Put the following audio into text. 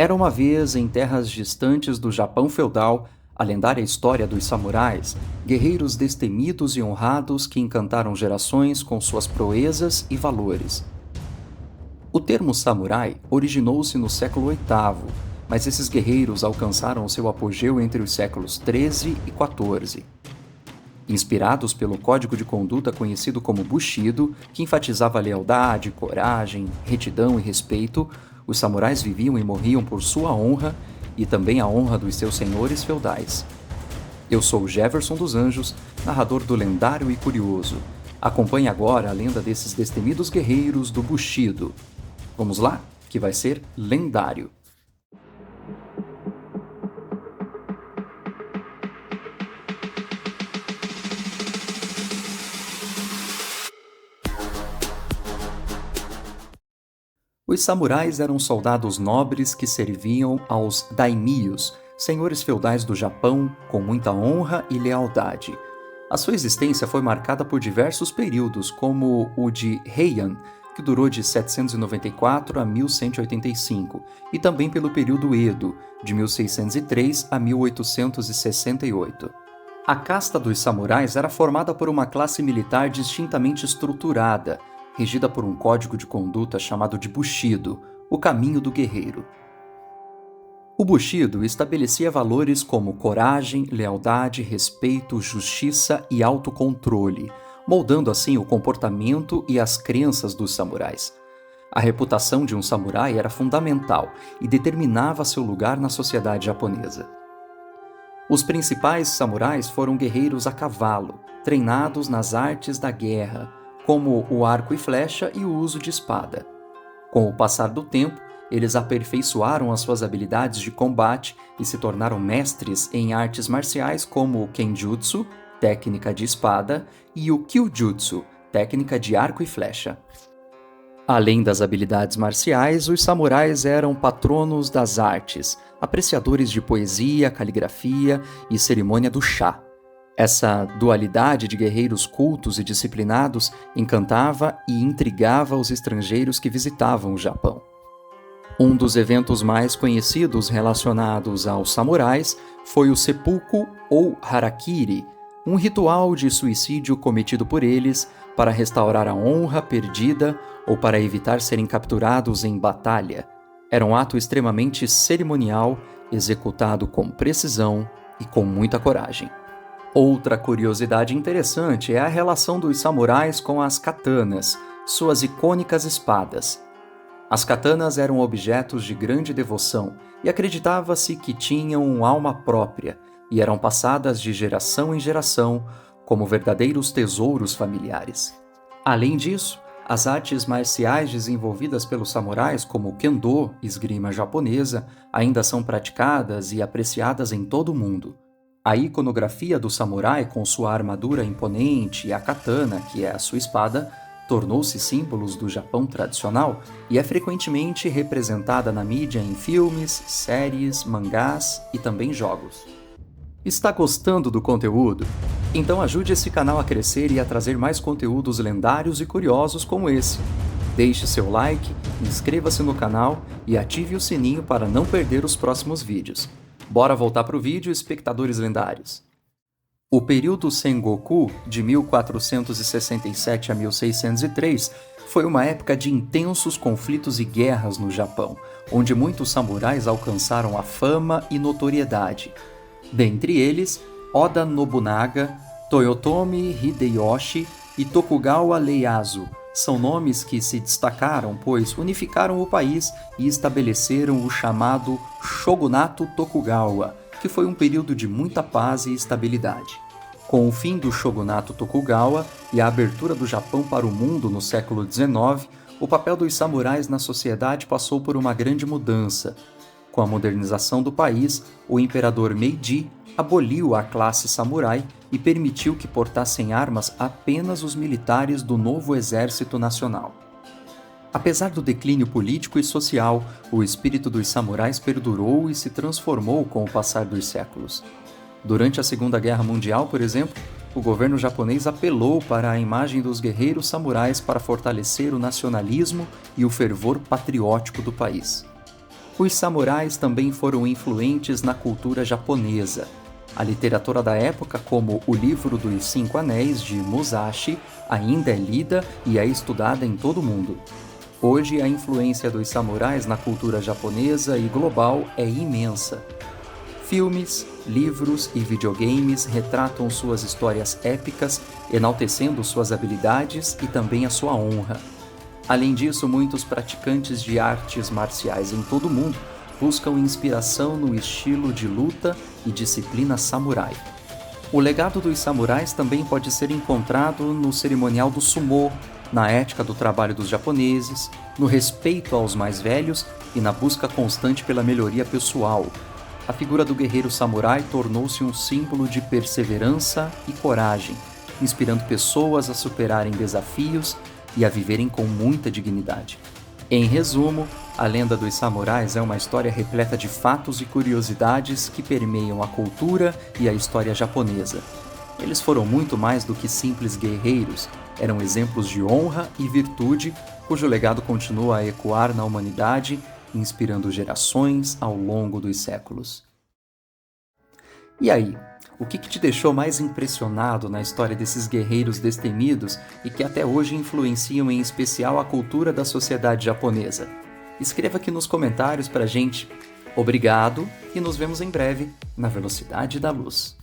Era uma vez, em terras distantes do Japão feudal, a lendária história dos samurais, guerreiros destemidos e honrados que encantaram gerações com suas proezas e valores. O termo samurai originou-se no século VIII, mas esses guerreiros alcançaram seu apogeu entre os séculos XIII e XIV. Inspirados pelo código de conduta conhecido como Bushido, que enfatizava lealdade, coragem, retidão e respeito, os samurais viviam e morriam por sua honra e também a honra dos seus senhores feudais. Eu sou Jefferson dos Anjos, narrador do Lendário e Curioso. Acompanhe agora a lenda desses destemidos guerreiros do Bushido. Vamos lá, que vai ser lendário. Os samurais eram soldados nobres que serviam aos daimios, senhores feudais do Japão, com muita honra e lealdade. A sua existência foi marcada por diversos períodos, como o de Heian, que durou de 794 a 1185, e também pelo período Edo, de 1603 a 1868. A casta dos samurais era formada por uma classe militar distintamente estruturada, regida por um código de conduta chamado de Bushido, o caminho do guerreiro. O Bushido estabelecia valores como coragem, lealdade, respeito, justiça e autocontrole, moldando assim o comportamento e as crenças dos samurais. A reputação de um samurai era fundamental e determinava seu lugar na sociedade japonesa. Os principais samurais foram guerreiros a cavalo, treinados nas artes da guerra, como o arco e flecha e o uso de espada. Com o passar do tempo, eles aperfeiçoaram as suas habilidades de combate e se tornaram mestres em artes marciais como o Kenjutsu, técnica de espada, e o Kyujutsu, técnica de arco e flecha. Além das habilidades marciais, os samurais eram patronos das artes, apreciadores de poesia, caligrafia e cerimônia do chá. Essa dualidade de guerreiros cultos e disciplinados encantava e intrigava os estrangeiros que visitavam o Japão. Um dos eventos mais conhecidos relacionados aos samurais foi o seppuku ou harakiri, um ritual de suicídio cometido por eles para restaurar a honra perdida ou para evitar serem capturados em batalha. Era um ato extremamente cerimonial, executado com precisão e com muita coragem. Outra curiosidade interessante é a relação dos samurais com as katanas, suas icônicas espadas. As katanas eram objetos de grande devoção e acreditava-se que tinham alma própria e eram passadas de geração em geração como verdadeiros tesouros familiares. Além disso, as artes marciais desenvolvidas pelos samurais, como o Kendo, esgrima japonesa, ainda são praticadas e apreciadas em todo o mundo. A iconografia do samurai com sua armadura imponente e a katana, que é a sua espada, tornou-se símbolos do Japão tradicional e é frequentemente representada na mídia em filmes, séries, mangás e também jogos. Está gostando do conteúdo? Então ajude esse canal a crescer e a trazer mais conteúdos lendários e curiosos como esse. Deixe seu like, inscreva-se no canal e ative o sininho para não perder os próximos vídeos. Bora voltar para o vídeo, espectadores lendários. O período Sengoku, de 1467 a 1603, foi uma época de intensos conflitos e guerras no Japão, onde muitos samurais alcançaram a fama e notoriedade. Dentre eles, Oda Nobunaga, Toyotomi Hideyoshi e Tokugawa Ieyasu são nomes que se destacaram, pois unificaram o país e estabeleceram o chamado Shogunato Tokugawa, que foi um período de muita paz e estabilidade. Com o fim do Shogunato Tokugawa e a abertura do Japão para o mundo no século XIX, o papel dos samurais na sociedade passou por uma grande mudança. Com a modernização do país, o imperador Meiji aboliu a classe samurai e permitiu que portassem armas apenas os militares do novo Exército Nacional. Apesar do declínio político e social, o espírito dos samurais perdurou e se transformou com o passar dos séculos. Durante a Segunda Guerra Mundial, por exemplo, o governo japonês apelou para a imagem dos guerreiros samurais para fortalecer o nacionalismo e o fervor patriótico do país. Os samurais também foram influentes na cultura japonesa. A literatura da época, como o Livro dos Cinco Anéis de Musashi, ainda é lida e é estudada em todo o mundo. Hoje, a influência dos samurais na cultura japonesa e global é imensa. Filmes, livros e videogames retratam suas histórias épicas, enaltecendo suas habilidades e também a sua honra. Além disso, muitos praticantes de artes marciais em todo o mundo buscam inspiração no estilo de luta e disciplina samurai. O legado dos samurais também pode ser encontrado no cerimonial do sumô, na ética do trabalho dos japoneses, no respeito aos mais velhos e na busca constante pela melhoria pessoal. A figura do guerreiro samurai tornou-se um símbolo de perseverança e coragem, inspirando pessoas a superarem desafios e a viverem com muita dignidade. Em resumo, a lenda dos samurais é uma história repleta de fatos e curiosidades que permeiam a cultura e a história japonesa. Eles foram muito mais do que simples guerreiros, eram exemplos de honra e virtude, cujo legado continua a ecoar na humanidade, inspirando gerações ao longo dos séculos. E aí, o que te deixou mais impressionado na história desses guerreiros destemidos e que até hoje influenciam em especial a cultura da sociedade japonesa? Escreva aqui nos comentários pra gente. Obrigado e nos vemos em breve na Velocidade da Luz.